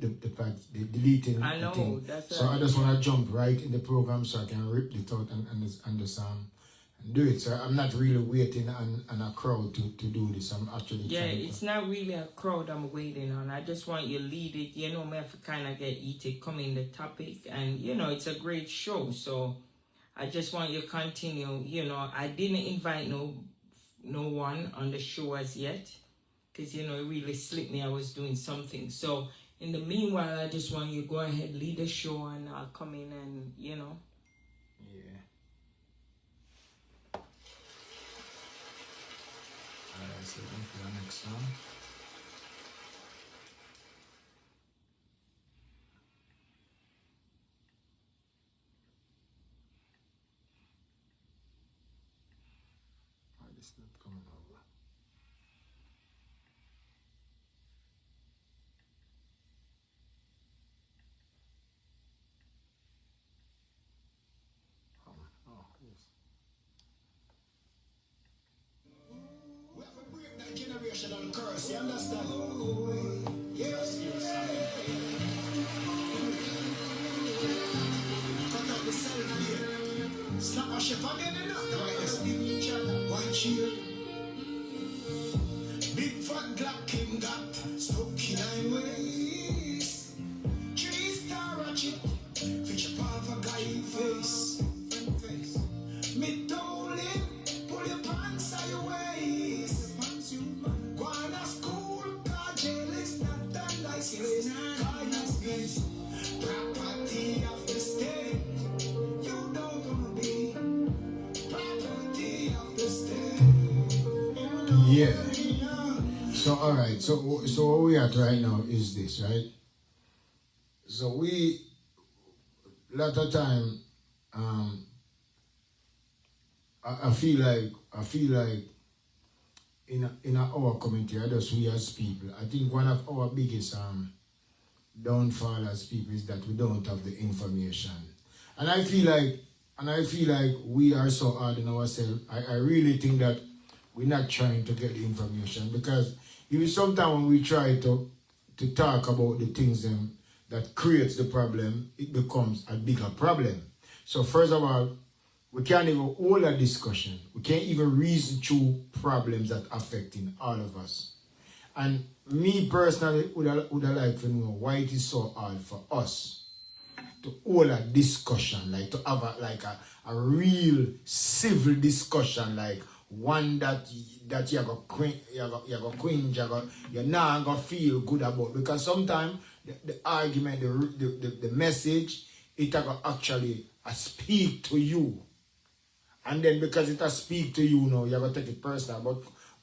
the deleting I know, the thing. that's So I just want to jump right in the program so I can rip it out and do it. So I'm not really waiting on a crowd to do this. I'm actually trying it's not really a crowd I'm waiting on. I just want you to lead it. You know, me have to kind of get you to come in the topic. And, you know, it's a great show. So I just want you to continue. You know, I didn't invite no one on the show as yet. Because, you know, it really slipped me. I was doing something. So in the meanwhile, I just want you to go ahead, lead the show, and I'll come in and, you know. Yeah. Alright, so then for the next one. Why this not coming over? Oh, yes. We have to break that generational curse, you understand? Yes, yes. Cut out the cell here. Snappa chef again enough. Right, let's give each other one cheer. Big fat black king got stuck in nine ways. 3-star ratchet, fish up off a guy face. Me told him, pull your pants out your waist. Go on to school, cause jail is not a nice place. Cause property of the state. You don't wanna be property of the state. Yeah. So alright, so where we at right now is this, right? So we lot of time I feel like in our community, just we as people, I think one of our biggest downfall as people is that we don't have the information. And I feel like we are so hard on ourselves. I really think that we're not trying to get the information, because even sometimes when we try to talk about the things that creates the problem, it becomes a bigger problem. So first of all, we can't even hold a discussion. We can't even reason through problems that are affecting all of us. And me personally would have liked to know why it is so hard for us to hold a discussion, like to have a real civil discussion, like one that you're gonna cringe, you're not gonna feel good about, because sometimes the argument, the message, it actually speak to you. And then because it has speak to you now, you're going to take it personal.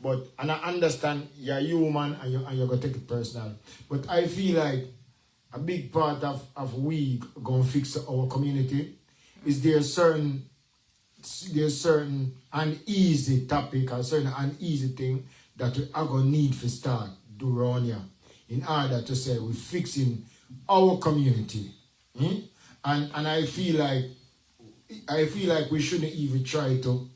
But and I understand you're human and you're going to take it personal. But I feel like a big part of we going to fix our community is there's certain uneasy topic or certain uneasy thing that we are going to need to start do around here in order to say we're fixing our community. And I feel like we shouldn't even try to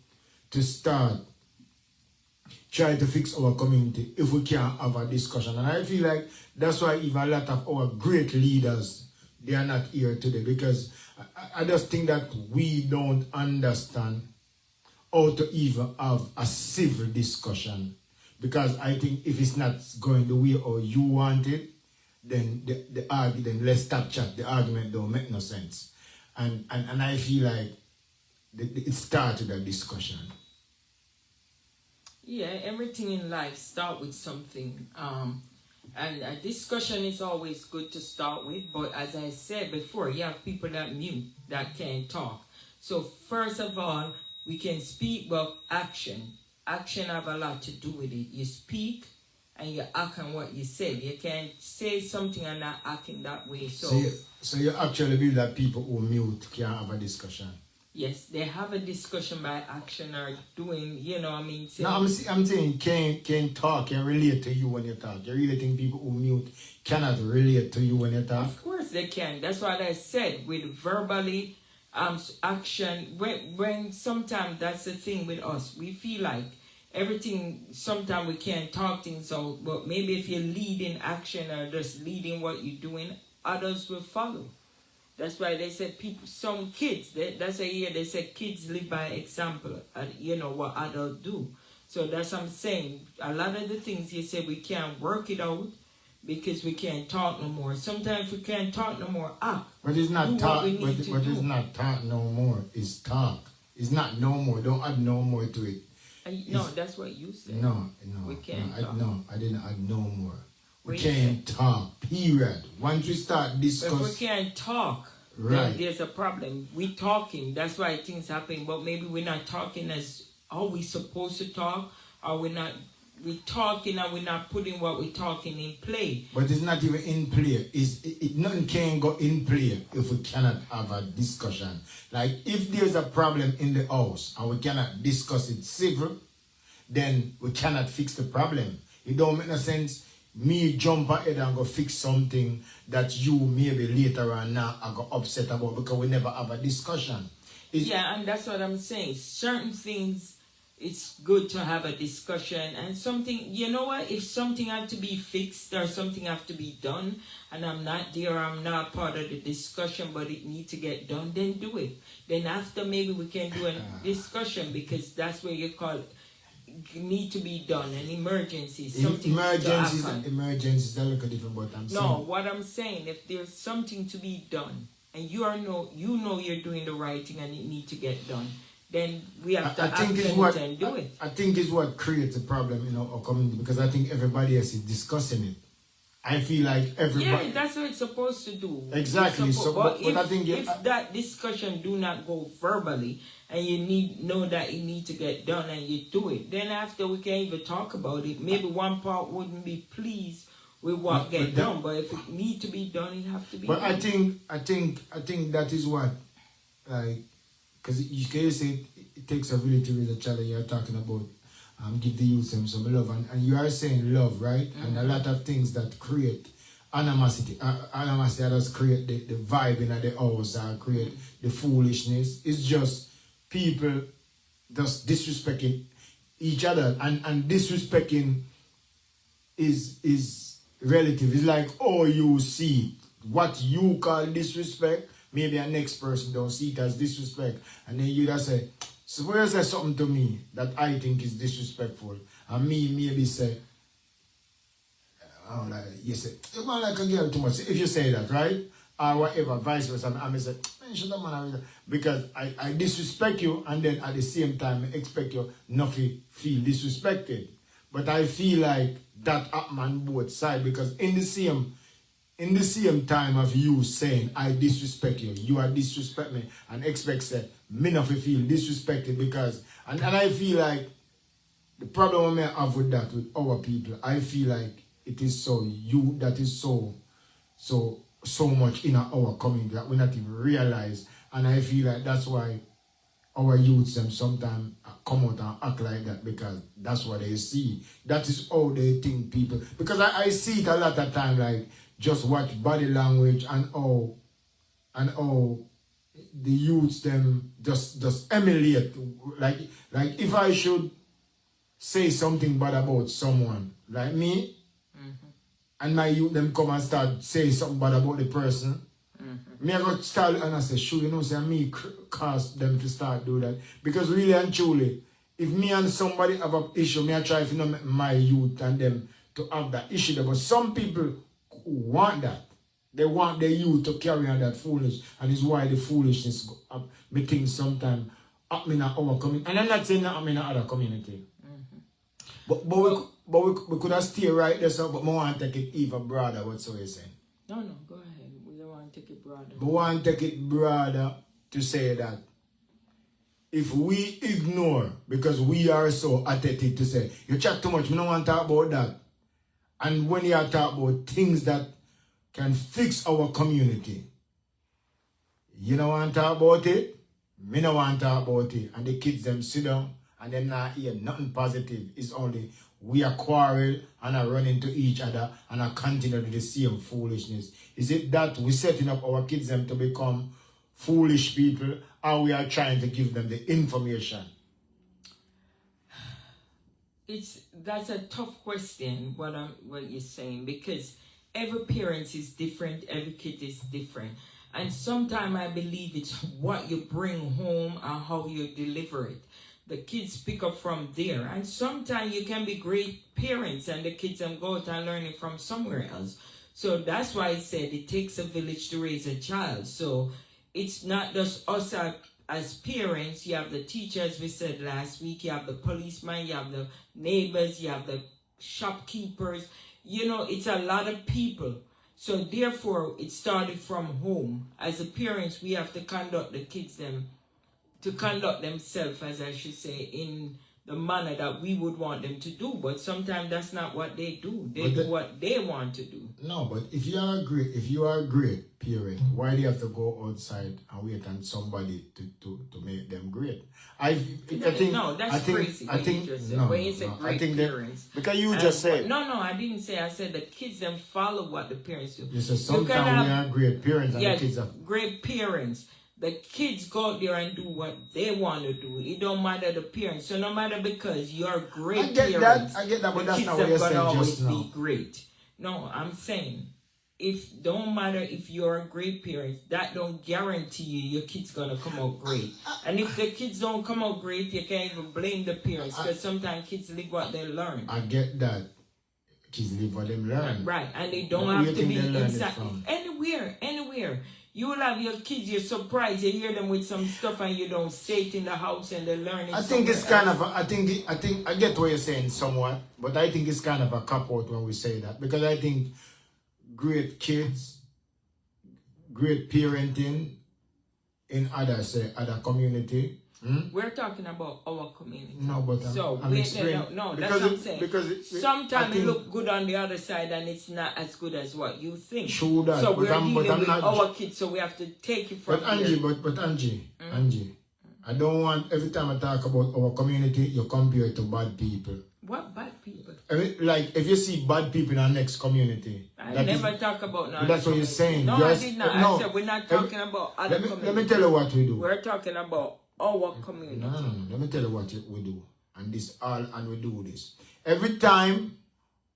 fix our community if we can't have a discussion. And I feel like that's why even a lot of our great leaders, they are not here today, because I just think that we don't understand how to even have a civil discussion. Because I think if it's not going the way or you want it, then the argument, let's stop chat, the argument don't make no sense. And I feel like it started a discussion. Yeah, everything in life start with something. And a discussion is always good to start with. But as I said before, you have people that mute, that can't talk. So first of all, we can speak, but action. Action have a lot to do with it. You speak and you act on what you said. You can't say something and not act in that way. So you actually believe that people who mute can have a discussion? Yes, they have a discussion by action or doing, you know, I mean... No, I'm saying can talk, can relate to you when you talk. You really think people who mute cannot relate to you when you talk? Of course they can. That's what I said, with verbally action. When sometimes that's the thing with us. We feel like everything, sometimes we can't talk things out, but maybe if you lead in action or just leading what you're doing, others will follow. That's why they said people, some kids, that's a year they said kids live by example, you know, what adults do. So that's what I'm saying. A lot of the things you say we can't work it out because we can't talk no more. Sometimes we can't talk no more. But it's not talk, but it's not talk no more. It's talk. It's not no more. Don't add no more to it. No, that's what you said. No. We can't talk. I didn't add no more. We Wait, can't talk, period. Once we start discuss... If we can't talk, right, then there's a problem. We talking, that's why things happen, but maybe we're not talking as how we supposed to talk, or we talking and we're not putting what we're talking in play. But it's not even in play. Nothing can go in play if we cannot have a discussion. Like, if there's a problem in the house and we cannot discuss it civil, then we cannot fix the problem. It don't make no sense me jump ahead and go fix something that you maybe later on now are go upset about because we never have a discussion. Yeah, and that's what I'm saying. Certain things, it's good to have a discussion, and something, you know what, if something have to be fixed or something have to be done and I'm not there, I'm not part of the discussion, but it need to get done, then do it. Then after, maybe we can do a discussion, because that's where you call it need to be done, an emergency. Something emergencies are a little different, but I'm saying. No, what I'm saying, if there's something to be done and you know you're doing the right thing and it need to get done, then we have to act and do it. I think is what creates a problem in our community, because I think everybody else is discussing it. I feel like everybody... Yeah, that's what it's supposed to do. Exactly. But I think if that discussion do not go verbally and you know that it need to get done and you do it, then after we can even talk about it. Maybe one part wouldn't be pleased with what get done, but if it need to be done, it have to be done. But I think that is what, like, because you can say it takes a village to raise a child. You're talking about give the youth some love, and you are saying love, right? Mm-hmm. And a lot of things that create animosity that does create the vibe in the house, create the foolishness. It's just people just disrespecting each other, and disrespecting is relative. It's like, oh, you see what you call disrespect, maybe a next person don't see it as disrespect, and then you just say, suppose you say something to me that I think is disrespectful, and me maybe say, oh, like, you say, you want like a girl too much, if you say that, right? Or whatever, vice versa, and I may say, man, shut up, man, because I disrespect you, and then at the same time, I expect you not to feel disrespected. But I feel like that happen on both sides, because in the same time of you saying, I disrespect you, you are disrespect me, and expect say, me not to feel disrespected, because, and I feel like, the problem I have with that, with our people, I feel like it is so, that is so much in our community that we not even realize, and I feel like that's why our youths them sometimes come out and act like that, because that's what they see. That is how they think people, because I see it a lot of time, like just watch body language and how the youths them just emulate, like if I should say something bad about someone like me, and my youth them come and start saying something bad about the person, me I go start and I say, sure, you know, say me cause them to start do that. Because really and truly, if me and somebody have an issue, me I try to make my youth and them to have that issue there. But some people want that. They want their youth to carry on that foolish, and it's why the foolishness me think sometimes happen in our community. And I'm not saying that happen in other community. But we could have stayed right there, so, but I want to take it even broader, what's what you're saying? No, go ahead. We don't want to take it broader. But we want to take it broader to say that if we ignore, because we are so athletic to say, you chat too much, we don't want to talk about that. And when you talk about things that can fix our community, you don't want to talk about it, me don't want to talk about it. And the kids them sit down and them not hear nothing positive. It's only we are quarrel and are run into each other and are continue to the same foolishness. Is it that we're setting up our kids them to become foolish people, or we are trying to give them the information? that's a tough question, what you're saying, because every parent is different, every kid is different. And sometimes I believe it's what you bring home and how you deliver it. The kids pick up from there. And sometimes you can be great parents and the kids go out and learn it from somewhere else. So that's why I said it takes a village to raise a child. So it's not just us as parents. You have the teachers, we said last week. You have the policeman, you have the neighbors, you have the shopkeepers. You know, it's a lot of people. So therefore, it started from home. As the parents, we have to conduct the kids to conduct themselves, as I should say, in the manner that we would want them to do. But sometimes that's not what they do. They do what they want to do. No, but if you are a great parent, why do you have to go outside and wait on somebody to make them great? I think no, that's crazy. When you say great parents, because you just said no, I didn't say. I said the kids then follow what the parents do. You said sometimes we are great parents and the kids are great parents. The kids go out there and do what they want to do. It don't matter the parents. So no matter because you're great parents, I get that, but the that's kids not what you're saying always just now. be great. No, I'm saying don't matter if you're a great parent, that don't guarantee you your kid's gonna come out great. And if the kids don't come out great, you can't even blame the parents because sometimes kids live what they learn. I get that. Kids live what they learn. Right, and they don't have to be inside anywhere. You will have your kids, you're surprised, you hear them with some stuff and you don't say it in the house and they're learning. I think it's kind of I get what you're saying somewhat, but I think it's kind of a cop-out when we say that, because I think great kids, great parenting in other community. We're talking about our community. No, but that's what I'm saying. Because sometimes it look good on the other side and it's not as good as what you think. True that. So we're dealing with our kids, so we have to take it from Angie, I don't want every time I talk about our community, you compare it to bad people. What bad people? Like if you see bad people in our next community. I never talk about no. That's what you're saying. No, I did not. I said we're not talking about other communities. Let me tell you what we do. We're talking about our community. No. Let me tell you what we do. And we do this. Every time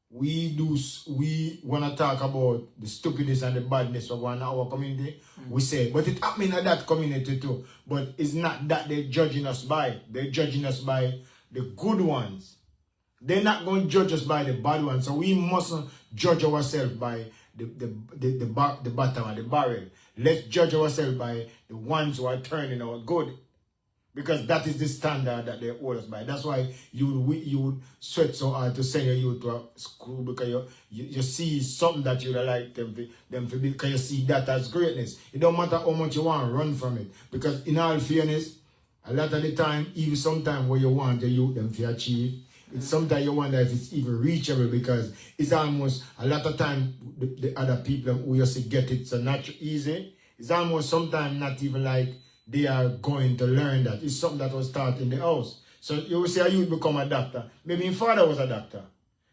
we want to talk about the stupidness and the badness of our community, we say, but it happening in that community too. But it's not that they're judging us by. They're judging us by the good ones. They're not going to judge us by the bad ones. So we mustn't judge ourselves by the bottom and the barrel. Let's judge ourselves by the ones who are turning out good. Because that is the standard that they hold us by. That's why you would sweat so hard to send your youth to a school, because you see something that you like them to be, because you see that as greatness. It don't matter how much you want to run from it. Because in all fairness, a lot of the time, even sometimes what you want the youth them to achieve, it's sometimes you wonder if it's even reachable, because it's almost a lot of time the other people who used to get it so not easy. It's almost sometimes not even like they are going to learn that. It's something that was taught in the house. So you will say a youth become a doctor. Maybe his father was a doctor.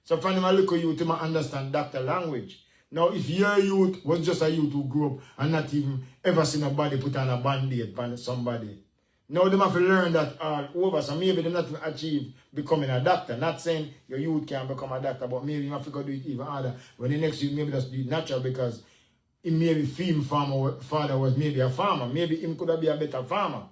So from him a little youth, he might understand doctor language. Now if your youth was just a youth who grew up and not even ever seen a body put on a band-aid on somebody, now they have to learn that all over. So maybe they not achieve becoming a doctor. Not saying your youth can become a doctor, but maybe you have to go do it even harder. When the next youth maybe just do it natural, because he maybe father was maybe a farmer. Maybe him could have been a better farmer.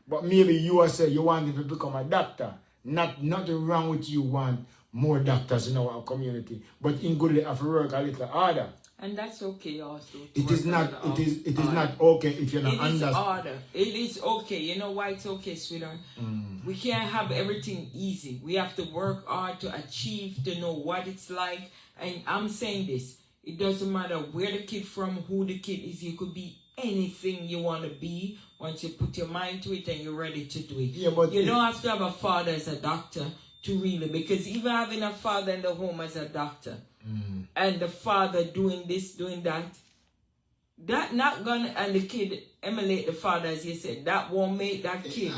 But maybe you are saying you want him to become a doctor. Nothing wrong with you want more doctors in our community. But in good have to work a little harder. And that's okay also. It is not okay if you're not understanding. It is okay. You know why it's okay, sweetheart? We can't have everything easy. We have to work hard to achieve, to know what it's like. And I'm saying this. It doesn't matter where the kid from, who the kid is. You could be anything you want to be once you put your mind to it and you're ready to do it. Yeah, but you don't have to have a father as a doctor to really, because even having a father in the home as a doctor and the father doing this, doing that not gonna, and the kid emulate the father, as you said, that won't make that kid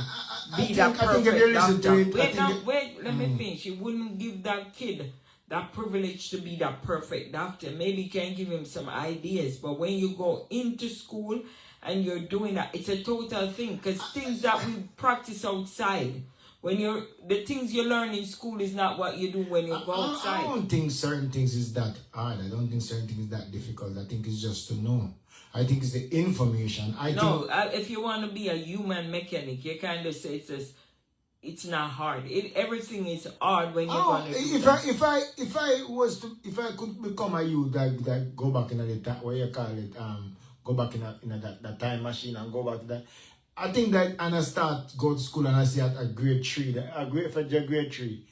be that perfect doctor. Wait, let me finish. You wouldn't give that kid that privilege to be that perfect doctor. Maybe you can give him some ideas, but when you go into school and you're doing that, it's a total thing, because things that we practice outside, When the things you learn in school is not what you do when you go outside. I don't think certain things is that hard. I don't think certain things is that difficult. I think it's just to know. I think it's the information. If you want to be a human mechanic, you kind of say it's not hard. Everything is hard when you're going to do if I could become a youth that go back in the time, what you call it, go back in that time machine and go back to that. I think that and I start go to school and I see at a grade 3, grade 3,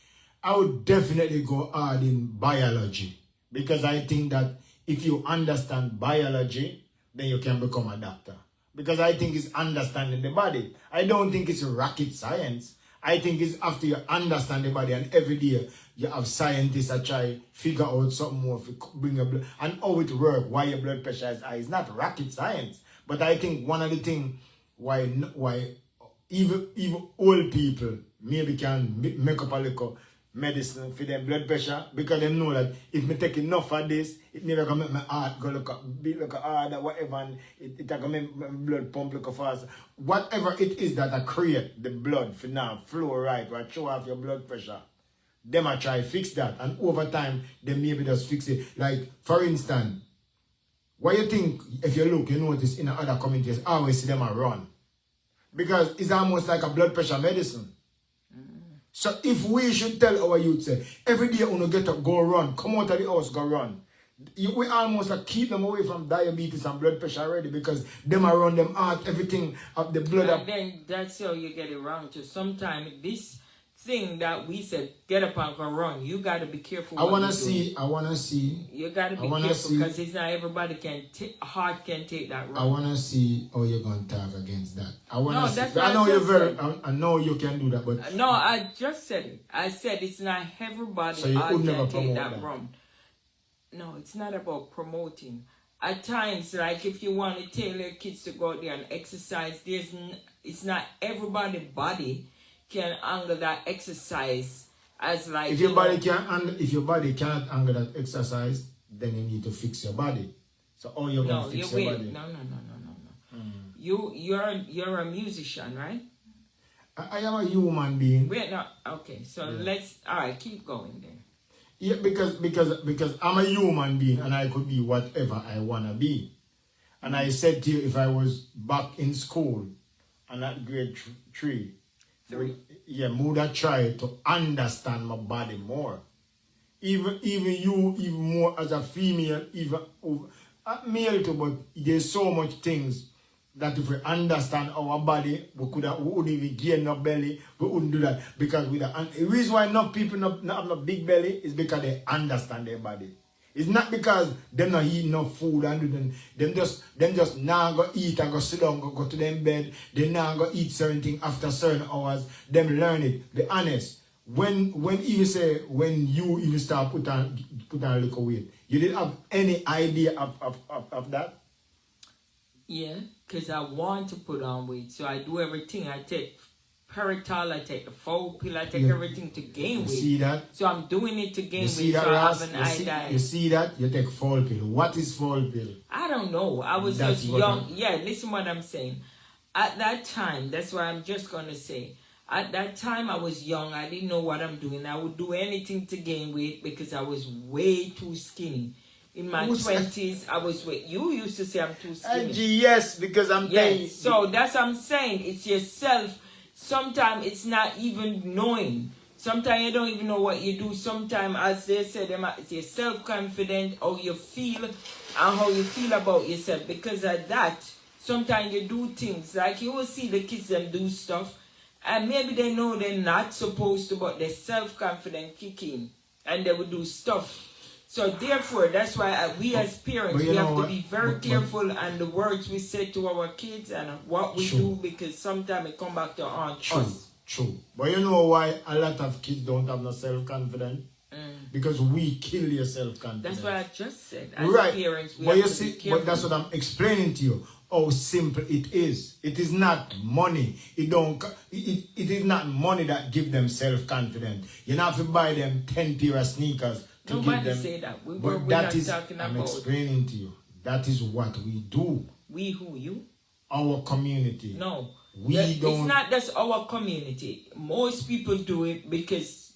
I would definitely go hard in biology, because I think that if you understand biology, then you can become a doctor. Because I think it's understanding the body. I don't think it's rocket science. I think it's after you understand the body, and every day you have scientists that try figure out something more, bring your blood, and how it works, why your blood pressure is high. It's not rocket science. But I think one of the things why even old people maybe can make up a little medicine for their blood pressure, because they know that if me take enough of this, it never gonna make my heart go look hard or whatever, and it gonna make my blood pump look fast. Whatever it is that I create the blood for now flow right, or show off your blood pressure, them I try fix that, and over time they maybe just fix it. Like for instance, what you think, if you look, you notice in other communities, I always see them run. Because it's almost like a blood pressure medicine. So if we should tell our youth, say, every day when you get up, go run, come out of the house, go run. We almost keep them away from diabetes and blood pressure already, because them run them heart, everything of the blood. And then that's how you get it wrong too. Sometimes this thing that we said, get up and go run, you got to be careful. I want to see. You got to be careful, because it's not everybody heart can take that run. I want to see how you're going to talk against that. I know you can do that, but no, I just said it. I said it's not everybody so heart can take that run. No, it's not about promoting. At times, like if you want to tell your kids to go out there and exercise, it's not everybody body can handle that exercise as like if your body can't handle that exercise, then you need to fix your body. So all you're gonna fix your body. No. You're a musician, right? I am a human being. Wait, no, okay. So let's keep going then. Yeah, because I'm a human being and I could be whatever I wanna be. And I said to you, if I was back in school and at grade 3. Would I try to understand my body more? Even more as a female, even male too, but there's so much things that if we understand our body, we wouldn't even gain no belly, we wouldn't do that. Because the reason why enough people not have no big belly is because they understand their body. It's not because them not eat enough food and them just now go eat and go sit down, go to them bed. They now go eat certain things after certain hours. Them learn it. Be honest. When you start put on a little weight, you didn't have any idea of that? Yeah, because I want to put on weight, so I do everything. I take Peritol, I take the foul pill, I take everything to gain weight. You see that? So I'm doing it to gain weight, see that, so Ross? I have an eye. You see that? You take foul pill. What is foul pill? I don't know. I was just young. Yeah, listen what I'm saying. At that time, that's what I'm just going to say. At that time, I was young. I didn't know what I'm doing. I would do anything to gain weight because I was way too skinny. In my 20s, I was weight. You used to say I'm too skinny. Yes, because I'm yes. So that's what I'm saying. It's yourself. Sometimes it's not even knowing. Sometimes you don't even know what you do. Sometimes, as they said, it's your self-confidence, how you feel, and how you feel about yourself. Because of that, sometimes you do things. Like you will see the kids them do stuff, and maybe they know they're not supposed to, but their self-confidence kick in, and they will do stuff. So therefore, that's why we as parents, we have to be very careful on the words we say to our kids and what we do, because sometimes it come back to haunt us. True. But you know why a lot of kids don't have no self-confidence? Because we kill your self-confidence. That's what I just said. As parents, we have to be careful. But that's what I'm explaining to you. How simple it is. It is not money. It is not money that give them self-confidence. You don't have to buy them 10 pair of sneakers. Nobody say that. We're not talking about. I'm explaining to you. That is what we do. We who? You? Our community. No. It's not just our community. Most people do it because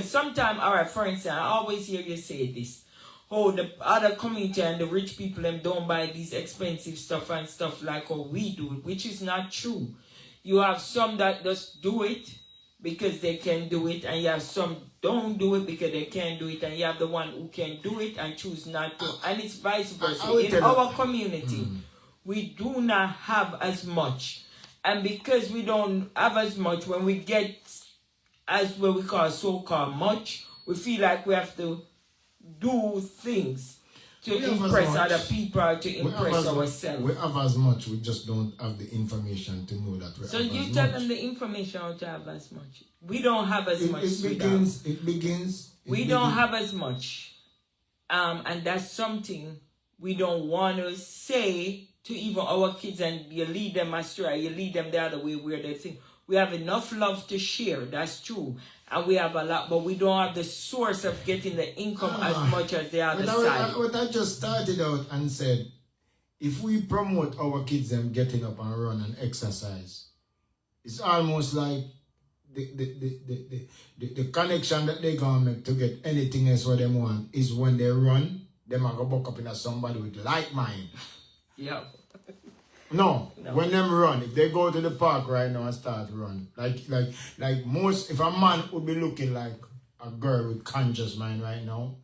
sometimes, all right, for instance, I always hear you say this. Oh, the other community and the rich people them don't buy these expensive stuff and stuff like how we do it, which is not true. You have some that just do it because they can do it, and you have some don't do it because they can't do it, and you have the one who can do it and choose not to, and it's vice versa. In our community, we do not have as much. And because we don't have as much, when we get as what we call so-called much, we feel like we have to do things to impress other people or to impress ourselves. We have as much, we just don't have the information to know that we have as much. So you tell them the information how to have as much. We don't have as much. We don't have as much. And that's something we don't want to say to even our kids, and you lead them astray, you lead them the other way where they think. We have enough love to share, that's true. And we have a lot, but we don't have the source of getting the income as much as the other side. What I just started out and said, if we promote our kids them getting up and run and exercise, it's almost like the connection that they gonna make to get anything else what they want is when they run, they might go back up in somebody with like mind. Yeah. No, when them run, if they go to the park right now and start run, like most, if a man would be looking like a girl with conscious mind right now,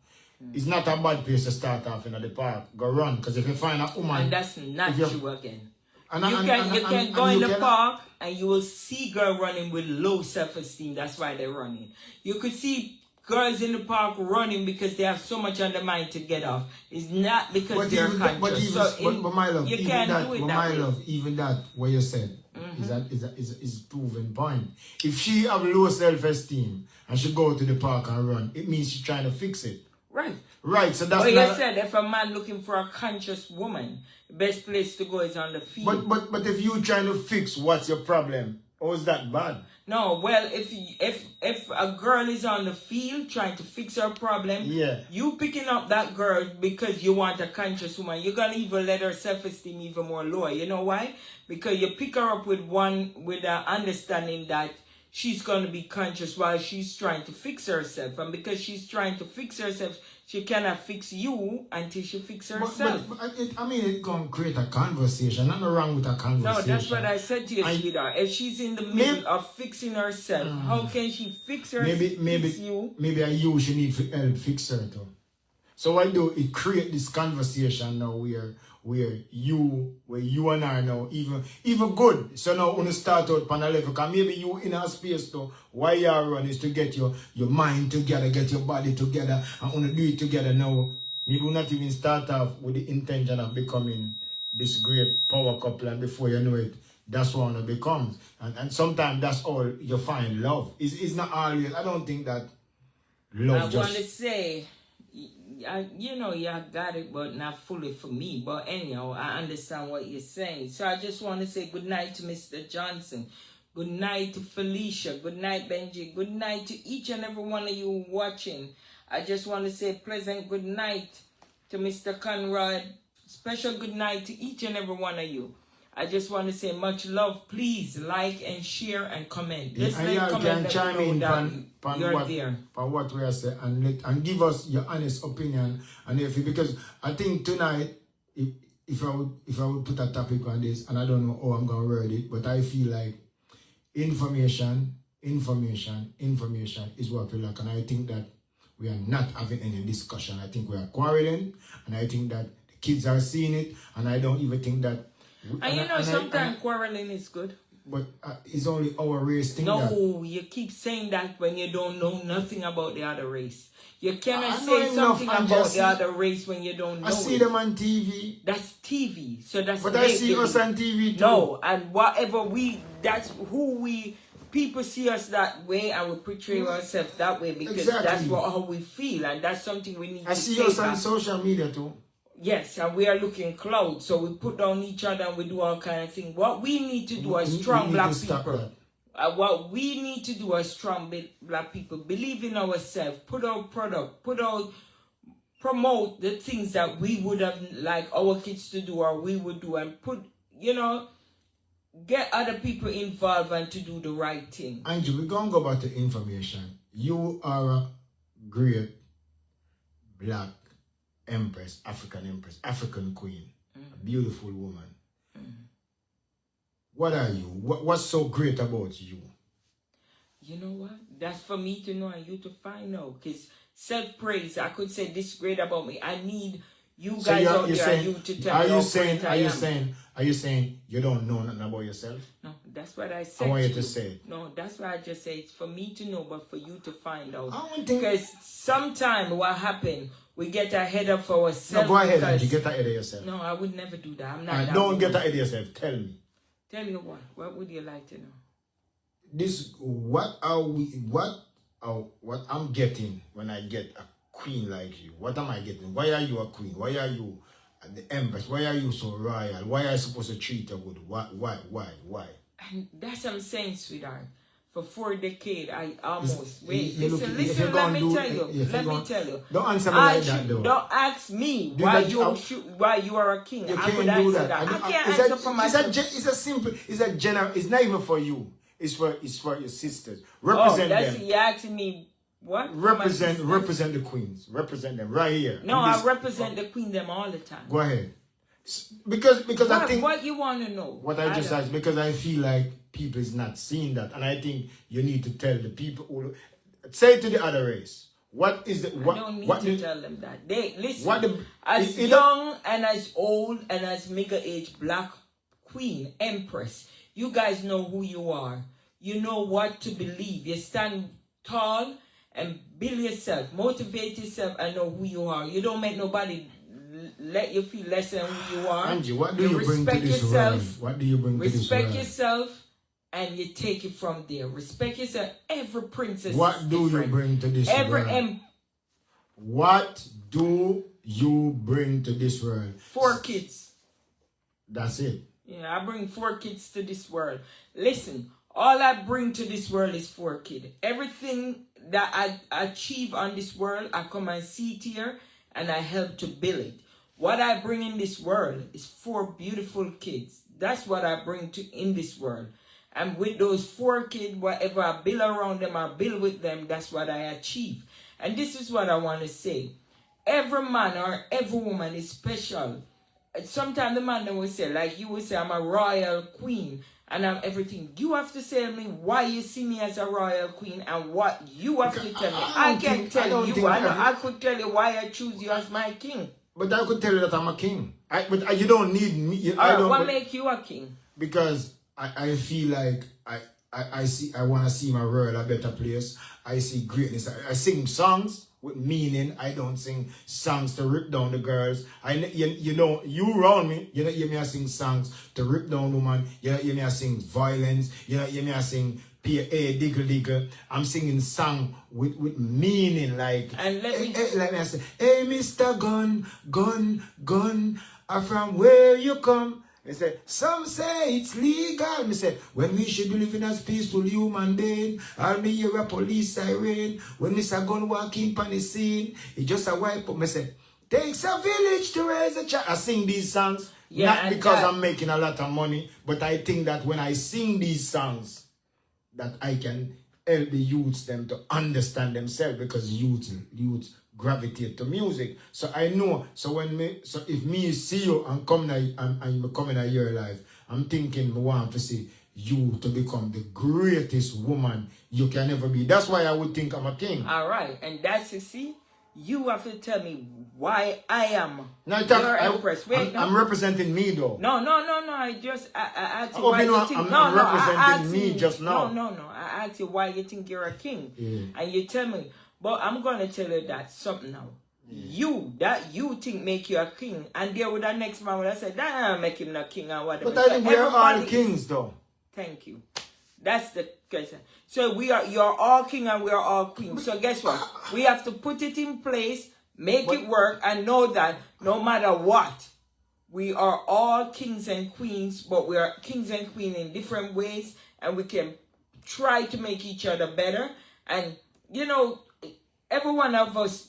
it's not a bad place to start off in the park. Go run, because if you find a woman, and that's not true again. You can go in the park and you will see girls running with low self-esteem. That's why they're running. You could see girls in the park running because they have so much on their mind to get off. It's not because they're conscious. But my love, you can't do it that way. Even that, what you said, is proven point. If she have low self-esteem and she go to the park and run, it means she's trying to fix it. Right. Right, so that's you said if a man looking for a conscious woman, the best place to go is on the field. But if you trying to fix what's your problem, how is that bad? No, well, if a girl is on the field trying to fix her problem, you picking up that girl because you want a conscious woman, you're gonna even let her self-esteem even more lower. You know why? Because you pick her up with an understanding that she's gonna be conscious while she's trying to fix herself, and because she's trying to fix herself, she cannot fix you until she fixes herself. But it can create a conversation. Nothing wrong with a conversation. No, that's what I said to you, sweetheart. If she's in the middle of fixing herself, how can she fix herself? Fix you? Maybe you should need to help fix her too. So what do it create this conversation now where you and I now even good. So now when you start out on a level, because maybe you in a space too, why you are running is to get your mind together, get your body together, and want to do it together now. You will not even start off with the intention of becoming this great power couple, and before you know it, that's what it becomes. And sometimes that's all you find love. It's not always, I don't think that love I want to say, you got it, but not fully for me. But anyhow, I understand what you're saying. So I just want to say good night to Mr. Johnson. Good night to Felicia. Good night, Benji. Good night to each and every one of you watching. I just want to say pleasant good night to Mr. Conrad. Special good night to each and every one of you. I just want to say much love. Please like and share and comment. Just can chime in on what we are saying and give us your honest opinion. And because I think tonight, if I would put a topic on this, and I don't know how I'm gonna word it, but I feel like information is what we lack, and I think that we are not having any discussion. I think we are quarreling, and I think that the kids are seeing it, and I don't even think that. Sometimes quarreling is good. But it's only our race thing. No, you keep saying that when you don't know nothing about the other race. You cannot say something about the other race when you don't know. I see them on TV. That's TV. So that's. But I see us on TV too. No, and whatever that's who we. People see us that way, and we portray ourselves that way because that's how we feel, and that's something we need to say. I see us on social media too. Yes, and we are looking cloud, so we put down each other and we do all kind of things. What we need to do as strong black people, what we need to do as strong black people, believe in ourselves, put out product, promote the things that we would have like our kids to do or we would do, and get other people involved and to do the right thing. Angie, we're going to go back to information. You are a great black empress, African queen, a beautiful woman. What are you? What's so great about you? You know what? That's for me to know and you to find out. Because self-praise, I could say this great about me. I need you guys out there and you to tell me how great I am. Are you saying you don't know nothing about yourself? No, that's what I said. I want you to say it. No, that's what I just said. It's for me to know, but for you to find out. I don't think... Because sometimes what happened, we get ahead of ourselves. No, go ahead and you get ahead of yourself. No, I would never do that. I'm not Right, that don't woman. get ahead of yourself. Tell me. Tell you what? What would you like to know? What I'm getting when I get a queen like you? What am I getting? Why are you a queen? Why are you the empress? Why are you so royal? Why are you supposed to treat her good? Why? And that's what I'm saying, sweetheart. For 4 decades, I almost... Listen, let me tell you. Don't answer me like that, though. Don't ask me why you are a king. You I could can't do answer that. I can't answer for myself. It's a simple, it's a general, it's not even for you. It's for your sisters. Represent them. You're asking me what? Represent the queens. Represent them right here. No, I represent the queen them all the time. Go ahead. Because I think... What you want to know? What I just asked, because I feel like people is not seeing that. And I think you need to tell the people who... Say to the other race. What is the... I don't need to tell them that. They listen. As young and as old and as mega-age black queen, empress, you guys know who you are. You know what to believe. You stand tall and build yourself. Motivate yourself and know who you are. You don't make nobody let you feel less than who you are. Angie, what do you bring to this world? What do you bring to this world? Respect yourself and you take it from there. Respect yourself. Every princess What do you bring to this world? What do you bring to this world? 4 kids. That's it. Yeah, I bring 4 kids to this world. Listen, all I bring to this world is 4 kids. Everything that I achieve on this world, I come and see it here and I help to build it. What I bring in this world is 4 beautiful kids. That's what I bring in this world. And with those 4 kids, whatever I build around them, I build with them, that's what I achieve. And this is what I want to say. Every man or every woman is special. Sometimes the man will say, like you will say, I'm a royal queen and I'm everything. You have to tell me why you see me as a royal queen and what you have to tell me. I can't tell you. I could tell you why I choose you as my king. But I could tell you that I'm a king. But you don't need me. What make you a king? Because I feel like I want to see my world a better place. I see greatness. I sing songs with meaning. I don't sing songs to rip down the girls. You around me, you don't hear me I sing songs to rip down women. You don't hear me I sing violence. You don't hear me I sing diggle diggle. I'm singing song with meaning, like. And let me say, hey, Mr. Gun, from where you come? They say, some say it's legal. Me say, when we should be living as peaceful human being, I'll be here a police siren. When Mr. Gun walking on the scene, he just a wipe up. Me say, takes a village to raise a child. I sing these songs, not because I'm making a lot of money, but I think that when I sing these songs, that I can help the youths them to understand themselves, because youths gravitate to music. So I know, so if me see you and come in your life, I'm thinking I want to see you to become the greatest woman you can ever be. That's why I would think I'm a king. All right, and that's you have to tell me why I am your empress. I'm representing me though. No. I asked you why you think. I'm representing me just now. No. I asked you why you think you're a king, and you tell me. But I'm going to tell you that something now. Yeah. You think make you a king. And there with the next man would have said, that make him a king or whatever. But I think we are all kings though. Thank you. That's the question. So you're all king and we are all queens. So guess what? We have to put it in place, make it work, and know that no matter what, we are all kings and queens, but we are kings and queens in different ways, and we can try to make each other better. And, every one of us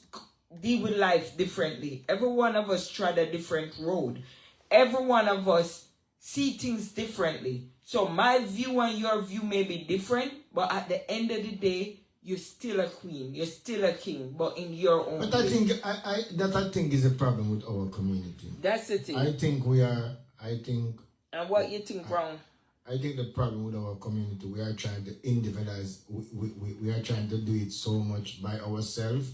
deal with life differently. Every one of us tread a different road. Every one of us see things differently. So my view and your view may be different, but at the end of the day, you're still a queen, you're still a king, but in your own But way. I think is a problem with our community. That's the thing. I think And what you think, Brown? I think the problem with our community, we are trying to individualize, we are trying to do it so much by ourselves,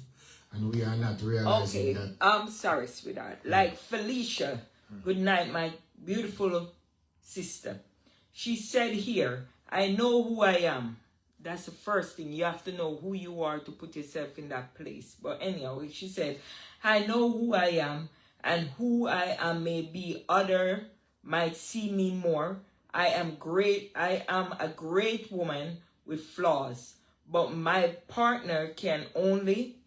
and we are not realizing that. I'm sorry, sweetheart. Like Felicia, good night, my beautiful sister. She said here, I know who I am. That's the first thing. You have to know who you are to put yourself in that place. But anyhow, she said, I know who I am, and who I am may be other might see me more. I am great. I am a great woman with flaws, but my partner can only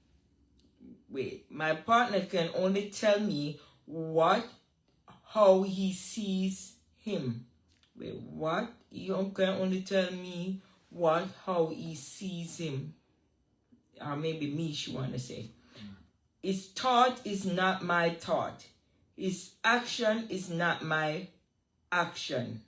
tell me how he sees him. Wait, what? You can only tell me how he sees him. Or maybe me, she want to say. His thought is not my thought. His action is not my action.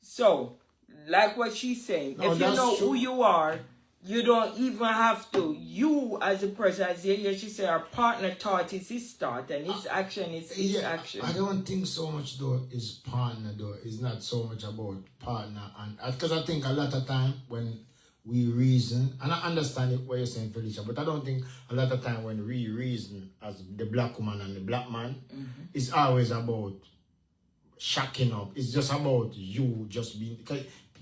So, like what she's saying, if you know who you are, you don't even have to. You as a person, as she said, our partner thought is his thought and his action is his action. I don't think so much though is partner though. It's not so much about partner, and because I think a lot of time when we reason, and I understand what you're saying, Felicia, but I don't think a lot of time when we reason as the black woman and the black man, it's always about shacking up. It's just about you just being.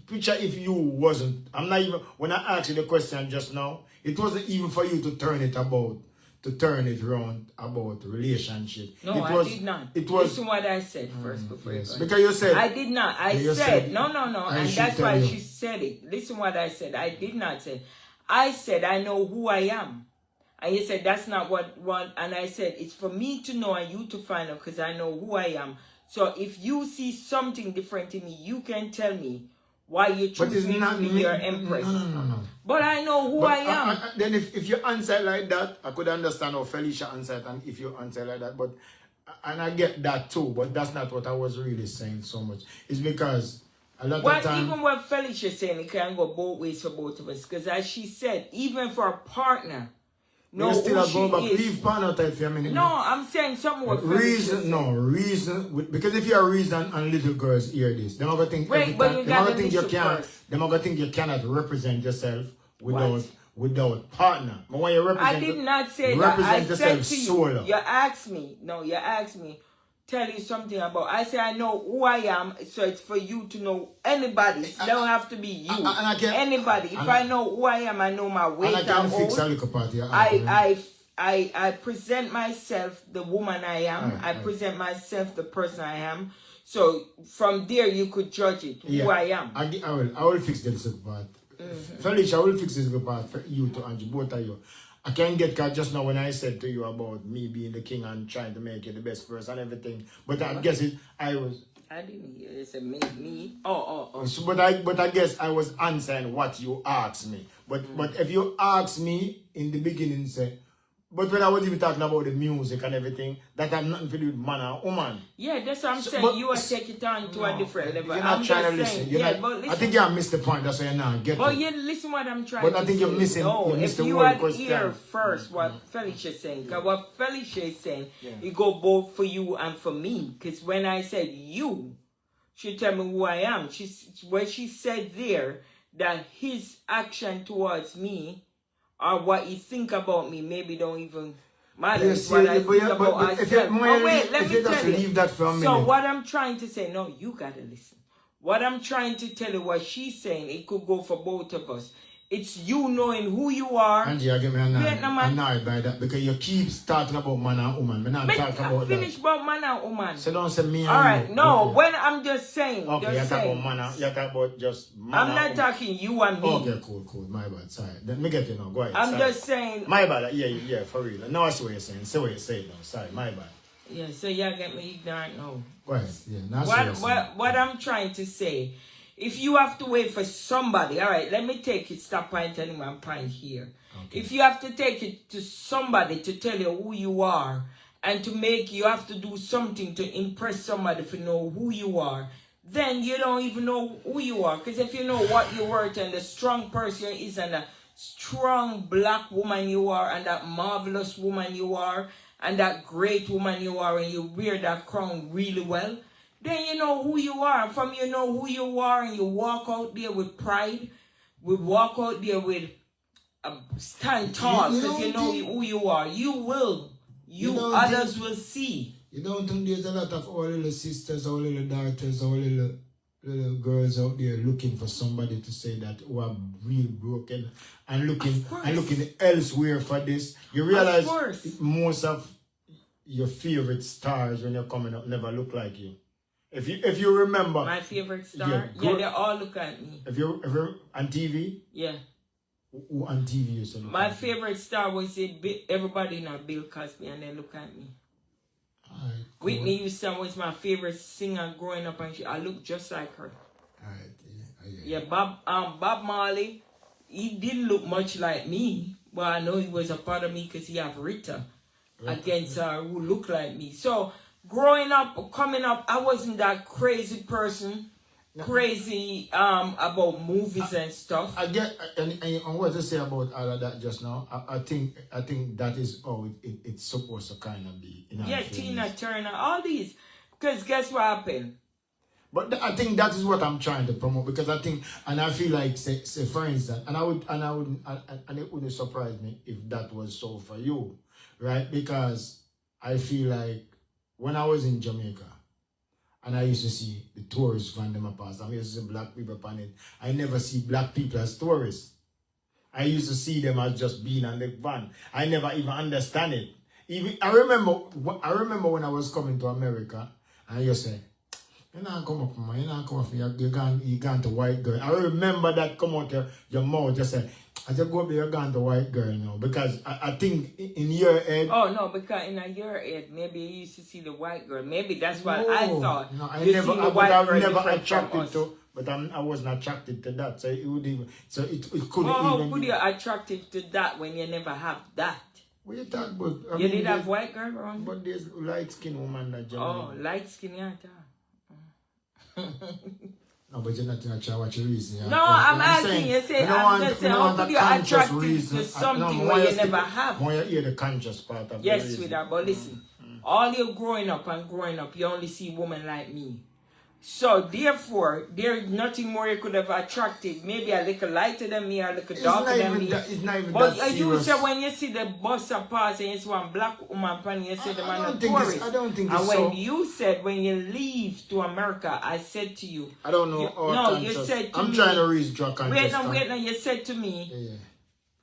Picture if you wasn't. I'm not even. When I asked you the question just now, it wasn't even for you to turn it around about relationship. No, I did not. It was. Listen what I said first before you go. Because you said. I did not. I said no, and that's why she said it. Listen what I said. I did not say. I said I know who I am. And you said that's not what. And I said it's for me to know and you to find out because I know who I am. So if you see something different in me, you can tell me why you choose me to be your empress. No. But I know who I am. Then if you answer like that, I could understand how Felicia answered, and if you answer like that, and I get that too, but that's not what I was really saying so much. It's because a lot of time. Even what Felicia saying, it can go both ways for both of us. Because as she said, even for a partner, no, still going back. Leave partner type for a minute. No, I'm saying something what reason. Because if you're reason and little girls hear this, they're gonna think you cannot represent yourself without partner. But when you represent, I did not say that. I said to solo. You asked me. Tell you something about. I say I know who I am, so it's for you to know anybody. It don't have to be you. Anybody. If I know who I am, I know my weight. And I can fix a little part. I present myself the woman I am. I present myself the person I am. So from there you could judge it who I am. I will fix the little part. Felicia, I will fix this little part for you to Angie, both of you. I can't get caught just now when I said to you about me being the king and trying to make you the best person and everything. But I guess I didn't hear it. It made me. Oh. So, but I guess I was answering what you asked me. But if you asked me in the beginning, say, but when I was even talking about the music and everything, that had nothing to do with man or woman. Yeah, that's what I'm saying. You will take it on to a different level. You're not trying to listen. But listen. I think you missed the point. That's why you're not getting. But you listen what I'm trying to say. But I think you're missing. No, you missed if the you word had question. hear first what Felicia is saying, because what Felicia is saying, it go both for you and for me. Because when I said you, she tell me who I am. When she said there that his action towards me or what he think about me maybe don't even matter. Yes, what I think about myself. Let me tell you. Leave that for a minute. So what I'm trying to say, no, you gotta listen. What I'm trying to tell you, what she's saying, it could go for both of us. It's you knowing who you are. Angie, I get me annoyed by that because you keep talking about man and woman. I'm not talking about that. Finish about man and woman. So don't say me and all right, you. no, okay. When I'm just saying. Okay, you're talking about man. You're talking about just man. I'm not talking you and me. Okay, cool. My bad. Sorry. Let me get you now. Go ahead. I'm just saying. My bad. Yeah, for real. No, I see what you're saying. Say what you say now. Sorry, my bad. Yeah, so y'all get me ignorant now. Go ahead. Yeah, what I'm trying to say. If you have to wait for somebody, all right, let me take it, stop pointing one point here. Okay. If you have to take it to somebody to tell you who you are and to make you have to do something to impress somebody to know who you are, then you don't even know who you are. Because if you know what you're worth and the strong person you is and the strong black woman you are and that marvelous woman you are and that great woman you are and you wear that crown really well, then you know who you are. And from you know who you are and you walk out there with pride, we walk out there with stand tall because you know who you are. You will. Others will see. You don't think there's a lot of our little sisters, our little daughters, our little girls out there looking for somebody to say that who are real broken and looking elsewhere for this? You realize most of your favorite stars when you're coming up never look like you. If you remember my favorite star, yeah, they all look at me. If you on TV, yeah. Who on TV used to look my at favorite star was everybody know Bill Cosby and they look at me. Alright, cool. Whitney Houston was my favorite singer growing up, and I look just like her. Alright, yeah. Bob Marley, he didn't look much like me, but I know he was a part of me because he have Rita against her who looked like me. So growing up, coming up, I wasn't that crazy person. Crazy about movies and stuff. I get and what to say about all of that just now. I think that is how it's supposed to kind of be. Yeah, Tina Turner, all these. Because guess what happened? But I think that is what I'm trying to promote, because I think, and I feel like say for instance, and it wouldn't surprise me if that was so for you, right? Because I feel like when I was in Jamaica, and I used to see the tourists van them past. I used to see black people upon it. I never see black people as tourists. I used to see them as just being on the van. I never even understand it. I remember when I was coming to America, and you say, you not come up, man. You not come up. You gone to white girl. I remember that come out your mouth. Just say, I just go up there, you're gone to white girl now. Because I think in your head. Oh no, because in your head, maybe you used to see the white girl. Maybe that's what I thought. No, I never attracted to. But I wasn't attracted to that. So it would even. So it couldn't even. How could you attracted to that when you never have that? What you talk about? You did have white girl around? But there's light skin woman that just. Oh, light skin, yeah. No, but you're not going to try what your reason. Yeah. No, I'm asking you. I'm just saying, how could you attracted to something where you never have? When you hear the conscious part of yes, sweetheart, but listen, all you growing up, you only see women like me. So therefore, there's nothing more you could have attracted. Maybe a little lighter than me, or a little darker than me. It's not even but that you say when you see the bus pass and you see one black woman pan, you say the man a tourist. I don't think it's and so. when you said when you leave to America, I said to you. I don't know. You said to me. I'm trying to reach your conscious. Wait, no. You said to me. Yeah.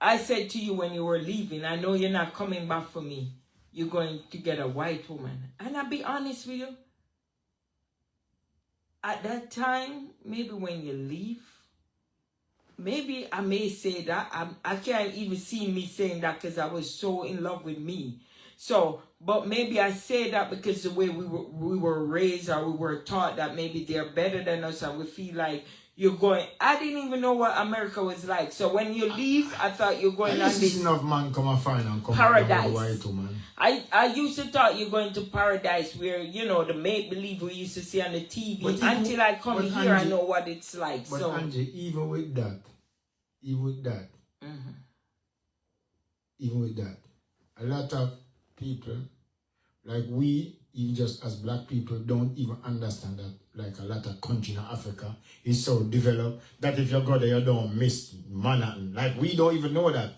I said to you when you were leaving, I know you're not coming back for me. You're going to get a white woman. And I'll be honest with you. At that time, maybe when you leave, maybe I may say that. I can't even see me saying that because I was so in love with me. So, but maybe I say that because the way we were raised or we were taught that maybe they're better than us and we feel like you're going. I didn't even know what America was like. So when you leave, I thought you're going on this enough man come and find and come paradise. White woman. I used to thought you're going to paradise where, you know, the make-believe we used to see on the TV. But until I come here, Angie, I know what it's like. But so. Angie, even with that, a lot of people, like we, even just as black people, don't even understand that, like a lot of countries in Africa is so developed that if you go there, you don't miss Manhattan. Like we don't even know that.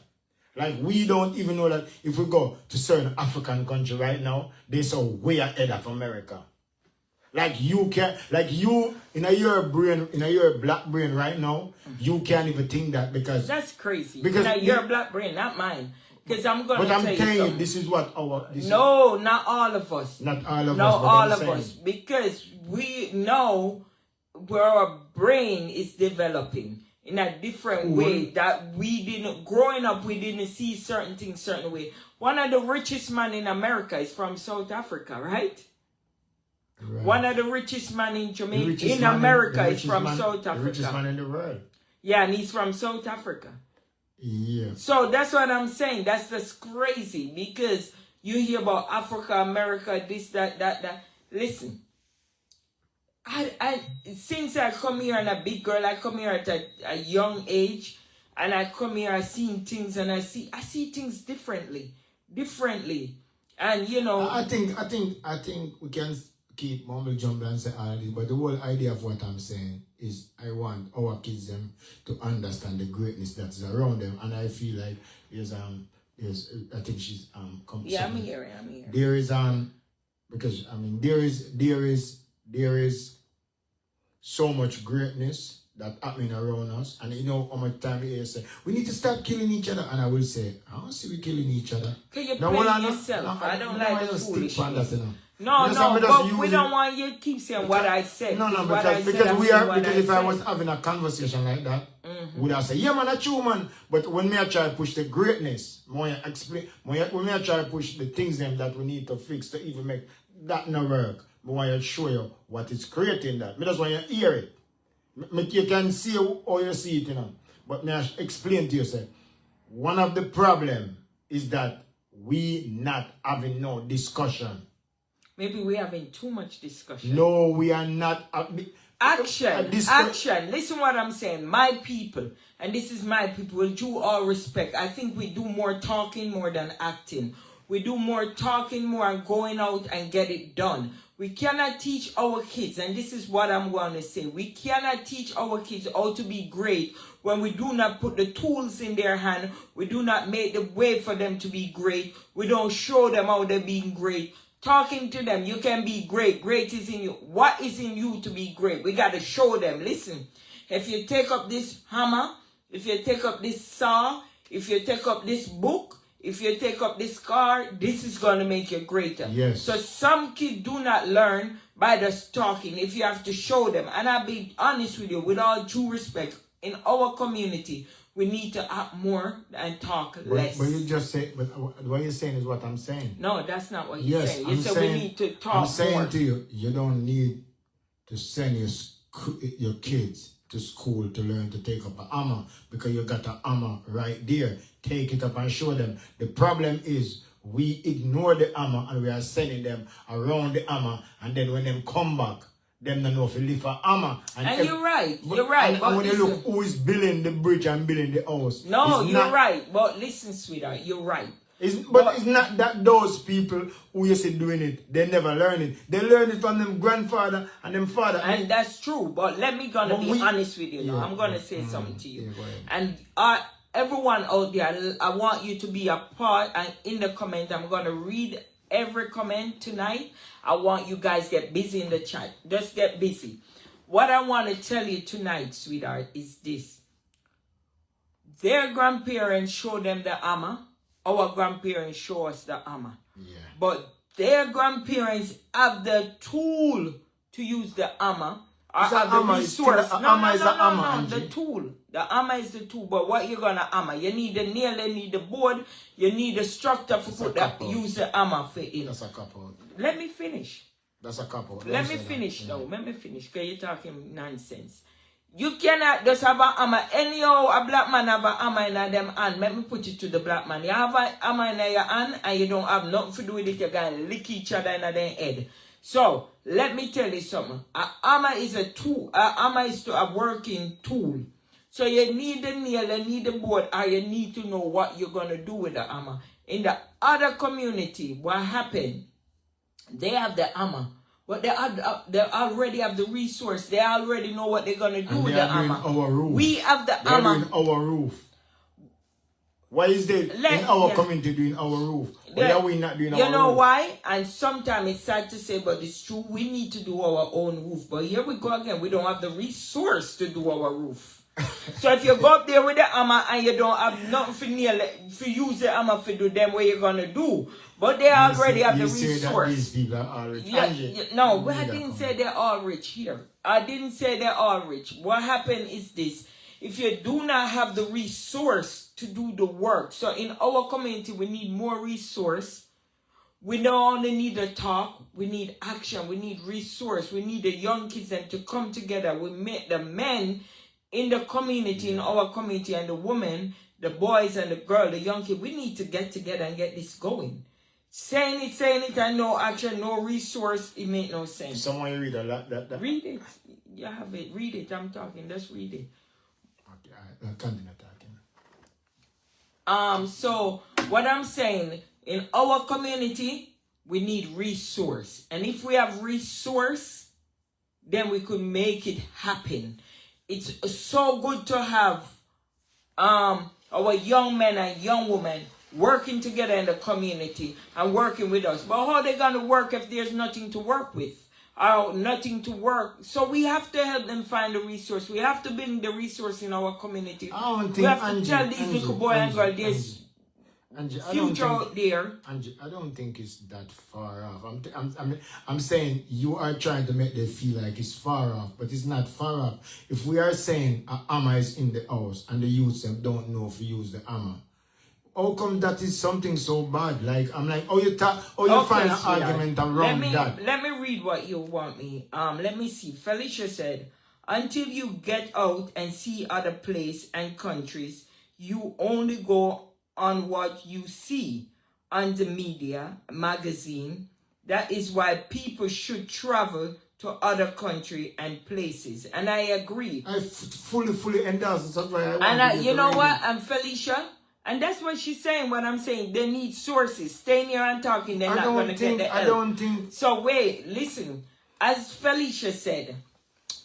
Like we don't even know that if we go to certain African country right now, they're so way ahead of America. Like you can't, like you, in your black brain right now, you can't even think that because... That's crazy. Because your black brain, not mine. Because I'm going to tell you something. But I'm telling you, this is what our... No, not all of us. Not all of us. Not all of us. Because we know where our brain is developing in a different way that we didn't... Growing up, we didn't see certain things certain way. One of the richest men in America is from South Africa, right? Right. One of the richest men in Jamaica, in America, is from South Africa. The richest man in the world. Yeah, and he's from South Africa. Yeah. So that's what I'm saying. That's just crazy because You hear about Africa, America, this, that. Listen, I since I come here and a big girl, I come here at a young age, and I come here, I seen things, and I see things differently, and you know. I think we can keep mumble jumble and say all this, but the whole idea of what I'm saying is I want our kids them to understand the greatness that is around them, and I feel like there's I think she's Yeah, I'm here. There is because I mean there is so much greatness that happening around us, and you know how much time you say we need to stop killing each other, and I will say I don't see we killing each other. Can you play yourself? I don't like the foolishness. No, but we don't want you to keep saying what I said. No, because if I was having a conversation like that, would I say, yeah man, that's true man. But when me I try to push the greatness, when me I try to push the things them that we need to fix to even make that not work, I want to show you what is creating that. Me just want you to hear it. You can see how you see it, you know. But me I explain to you, say, one of the problem is that we not having no discussion. Maybe we're having too much discussion. No, we are not. Action. Listen what I'm saying. My people, and this is my people, with due all respect, I think we do more talking more than acting. We do more talking more and going out and get it done. We cannot teach our kids, and this is what I'm going to say. We cannot teach our kids how to be great when we do not put the tools in their hand. We do not make the way for them to be great. We don't show them how they're being great. Talking to them, you can be great. Great is in you. What is in you to be great? We got to show them. Listen, if you take up this hammer, if you take up this saw, if you take up this book, if you take up this car, this is going to make you greater. Yes. So some kids do not learn by just talking. If you have to show them, and I'll be honest with you, with all due respect, in our community, we need to act more and talk less. But you just say, but what you're saying is what I'm saying. No, that's not what you're saying. You said we need to talk more. I'm saying to you, you don't need to send your kids to school to learn to take up a hammer, because you got a hammer right there. Take it up and show them. The problem is we ignore the hammer and we are sending them around the hammer, and then when them come back, them don't know if you lift a hammer. And you're right. You're right. And when you look who is building the bridge and building the house. No, you're right. But listen, sweetheart, you're right. But it's not that those people who used to doing it, they never learn it. They learn it from them grandfather and them father. And that's true. But let me be honest with you now. I'm gonna say something to you. And everyone out there, I want you to be a part, and in the comment, I'm gonna read every comment tonight. I want you guys get busy in the chat. Just get busy. What I want to tell you tonight, sweetheart, is this. Their grandparents show them the hammer. Our grandparents show us the hammer. Yeah. But their grandparents have the tool to use the hammer. The resource. The tool. The hammer is the tool. But what you're gonna hammer? You need the nail, you need the board, you need the structure to use the hammer for it. That's a couple. Let me finish. That's a couple. Let me finish though. Let me finish, because you're talking nonsense. You cannot just have a hammer. Anyhow, a black man have a hammer in them hand. Let me put it to the black man. You have a hammer in your hand and you don't have nothing to do with it. You're going to lick each other in their head. So, let me tell you something. A hammer is a tool. A hammer is a working tool. So, you need the nail, you need the board, or you need to know what you're going to do with the hammer. In the other community, what happened? They have the hammer. But they already have the resource. They already know what they're going to do with the hammer. Our roof. We have the hammer. Doing our roof. Why is they in our community doing our roof? Why are we not doing our roof? You know why? And sometimes it's sad to say, but it's true. We need to do our own roof. But here we go again. We don't have the resource to do our roof. So if you go up there with the hammer and you don't have nothing for nail, for use the hammer for do them, what you're going to do? But they already have the resource. These people are all rich. No, I didn't say they're all rich here. I didn't say they're all rich. What happened is this. If you do not have the resource to do the work, so in our community, we need more resource. We don't only need a talk, we need action, we need resource, we need the young kids and to come together. We make the men in the community, in our community, and the women, the boys and the girl, the young kids, we need to get together and get this going. Saying it, and no action, no resource, it make no sense. Someone read a lot that. Read it. You have it. Read it. I'm talking. Just read it. Okay, I continue talking. So what I'm saying, in our community, we need resource. And if we have resource, then we could make it happen. It's so good to have our young men and young women working together in the community and working with us. But how are they going to work if there's nothing to work with? Or nothing to work? So we have to help them find the resource. We have to bring the resource in our community. I don't think we have to tell these little boy and girl there's future out there. I don't think it's that far off. I'm saying you are trying to make them feel like it's far off, but it's not far off. If we are saying a hammer is in the house and the youths don't know if you use the hammer, how come that is something so bad? Like, I'm like, you find an argument around that. Let me read what you want me. Let me see. Felicia said, until you get out and see other places and countries, you only go on what you see on the media, magazine. That is why people should travel to other countries and places. And I agree. I fully endorse. That's why I want and you know what? And Felicia, and that's what she's saying, what I'm saying. They need sources. Staying here and talking, they're not going to get the help. I don't think. So wait, listen. As Felicia said,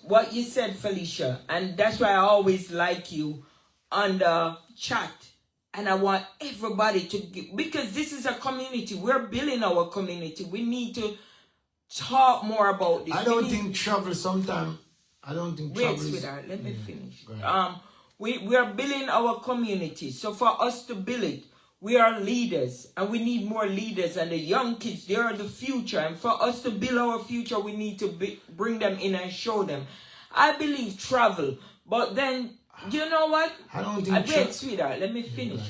what you said, Felicia, and that's why I always like you on the chat. And I want everybody to give, because this is a community. We're building our community. We need to talk more about this. I don't think travel sometimes. Wait, sweetheart, let me finish. We are building our community. So for us to build it, we are leaders. And we need more leaders. And the young kids, they are the future. And for us to build our future, we need to bring them in and show them. I believe travel. But then, you know what? I don't think sweetheart, let me finish.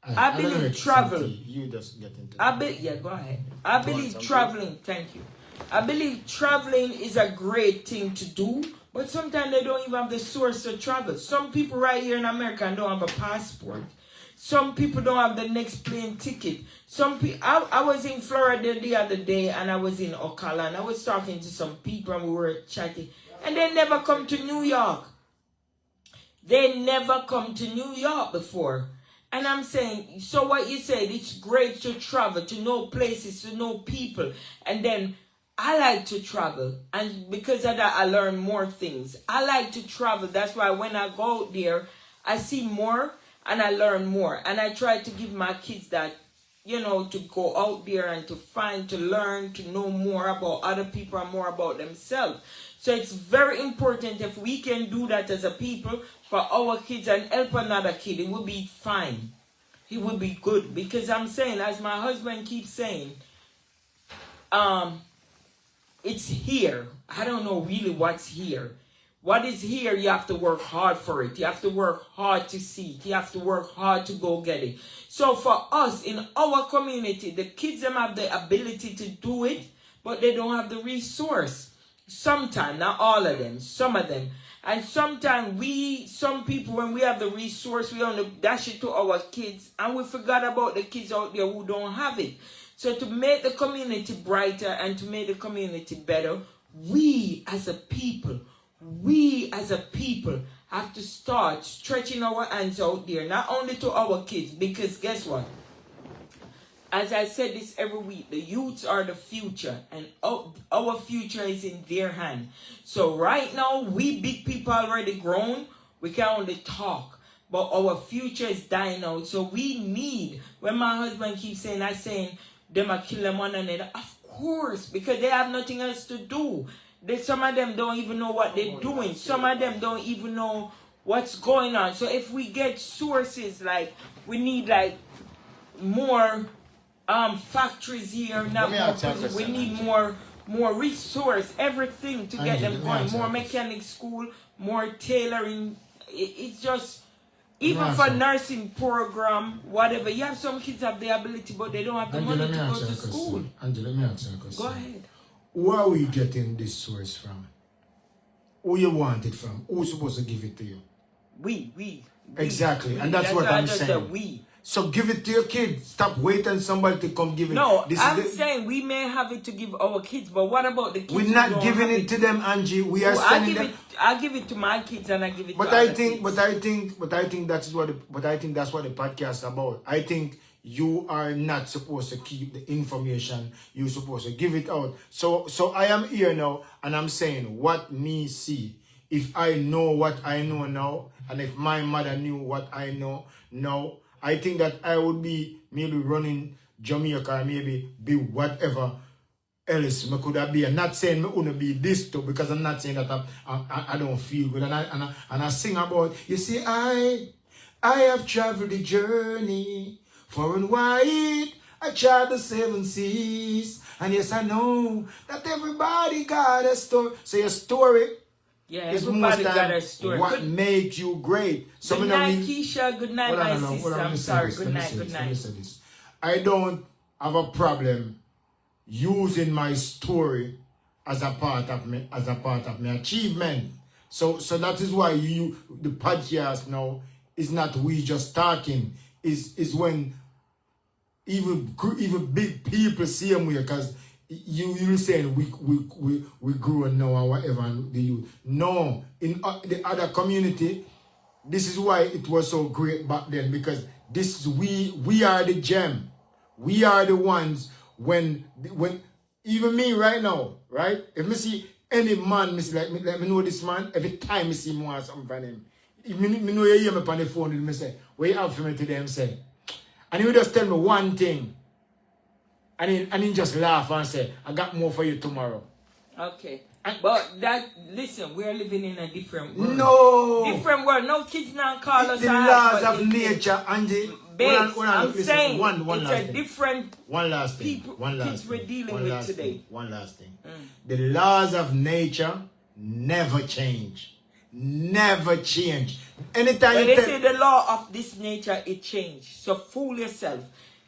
I believe travel. You just get into that. Yeah, go ahead. I believe traveling. Thank you. I believe traveling is a great thing to do. But sometimes they don't even have the source to travel. Some people right here in America don't have a passport. Some people don't have the next plane ticket. Some people, I was in Florida the other day and I was in Ocala and I was talking to some people and we were chatting. And they never come to New York. They never come to New York before. And I'm saying, so what you said, it's great to travel, to know places, to know people. And then I like to travel, and because of that, I learn more things. I like to travel. That's why when I go out there, I see more and I learn more. And I try to give my kids that, you know, to go out there and to find, to learn, to know more about other people and more about themselves. So it's very important if we can do that as a people for our kids and help another kid. It will be fine. It will be good. Because I'm saying, as my husband keeps saying, it's here. I don't know really what's here. What is here, you have to work hard for it. You have to work hard to see it. You have to work hard to go get it. So for us, in our community, the kids them have the ability to do it, but they don't have the resource. Sometimes, not all of them, some of them. And sometimes some people, when we have the resource, we only dash it to our kids, and we forgot about the kids out there who don't have it. So to make the community brighter and to make the community better, we as a people have to start stretching our hands out there, not only to our kids, because guess what? As I said this every week, the youths are the future, and our future is in their hand. So right now, we big people already grown, we can only talk, but our future is dying out. So we need, when my husband keeps saying, them are killing one another, of course, because they have nothing else to do. Some of them don't even know what they're doing. Some of them don't even know what's going on. So if we get sources, like, we need like more factories here, we need more resource, everything to get them going, more mechanic school, more tailoring. It's just, even for nursing program, whatever, you have some kids have the ability, but they don't have the money to go to school. Angela, let me ask you a question. Go ahead. Where are we getting this source from? Who you want it from? Who's supposed to give it to you? We. Exactly, and that's what I'm saying. So give it to your kids. Stop waiting somebody to come give it. No, This I'm is the, saying we may have it to give our kids, but what about the kids? we're who not don't giving have it to them, Angie. We are I sending give them. it. I give it to my kids, and I give it. But to I other think, kids. but I think that's what. But I think that's what the podcast is about. I think you are not supposed to keep the information. You're supposed to give it out. So I am here now, and I'm saying what me see. If I know what I know now, and if my mother knew what I know now, I think that I would be maybe running Jamaica, or maybe be whatever else me could have been. I'm not saying me wanna be this too, because I'm not saying that I don't feel good. And I sing about, you see, I have traveled the journey far and wide. I tried the 7 seas. And yes, I know that everybody got a story. So your story Yeah, is everybody most got a time story. what made you great. So Good me not night, mean- Keisha. Good night, Hold on, my hold on, sister. hold on, I'm let me say sorry. this, Good let me night. say Good this, let me night. say this. I don't have a problem using my story as a part of my achievement. So that is why the podcast now is not we just talking. Is when even big people see them, because you saying we grew now or whatever, and the youth. No, in the other community, this is why it was so great back then, because this is we are the gem. We are the ones when even me right now, right? If me see any man, me see, like me know this man, every time me see him want something from him. If me know you hear me on the phone, me say, what you have for me today? Him say. And he would just tell me one thing. And he just laugh and say, I got more for you tomorrow. Okay. But listen, we're living in a different world. No! Different world. No kids now call us The out, laws but of it's- nature, Angie. Babes, I'm listen, saying one it's last a thing. different One last thing. people, One last kids thing. we're dealing One with last today. thing. One last thing. The laws of nature never change. Never change. Anytime When you they say the law of this nature, it changed. So fool yourself.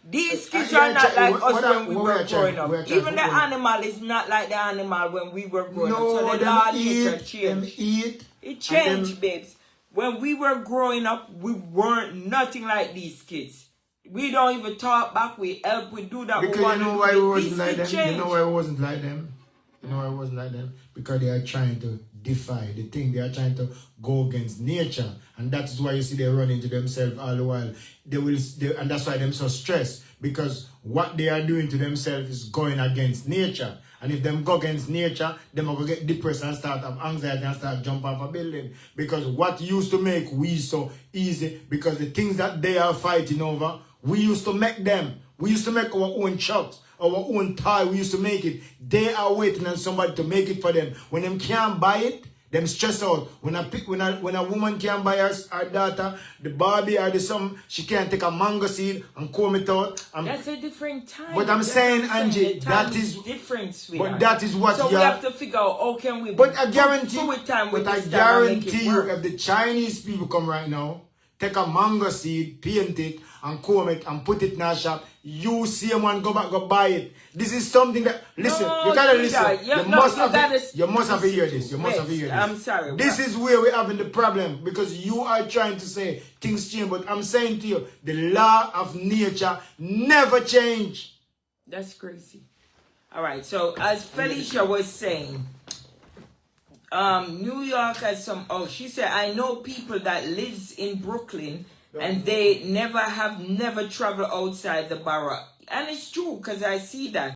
These kids yeah, are not like us when we what were we're growing trying- up. we're trying Even to- the animal is not like the animal when we were growing up. no, So the them law of nature eat, them changed. eat. It and changed, them- babes. When we were growing up, we weren't nothing like these kids. We don't even talk back. We help. We do that. Because we you know why we wasn't these like kids them? You change. know why we wasn't like them? You know why we wasn't like them? Because they are trying to defy the thing. They are trying to go against nature. And that is why you see they run into themselves all the while. And that's why they're so stressed. Because what they are doing to themselves is going against nature. And if them go against nature, them will get depressed and start have anxiety and start jump off a building. Because what used to make we so easy, because the things that they are fighting over, we used to make them. We used to make our own chucks, our own toy. We used to make it. They are waiting on somebody to make it for them. When them can't buy it, them stress out. When a woman can't buy her daughter the Barbie or the something, she can't take a mango seed and comb it out. That's a different time. But I'm That's saying, what I'm Angie, The time that is different, sweetheart. But that is what so you we are. have to figure out how can we. But I guarantee, with time with but I this time and make it guarantee you, work. if the Chinese people come right now, take a mango seed, paint it, and comb it, and put it in a shop, you see a man go back, go buy it. This is something that, listen, No, you gotta sweetheart, listen. You must have to hear this. You must have to hear this. I'm sorry. This is where we're having the problem, because you are trying to say things change, but I'm saying to you, the law of nature never change. That's crazy. All right. So as Felicia was saying, New York has some. Oh, she said I know people that lives in Brooklyn and they never traveled outside the borough, and it's true because I see that.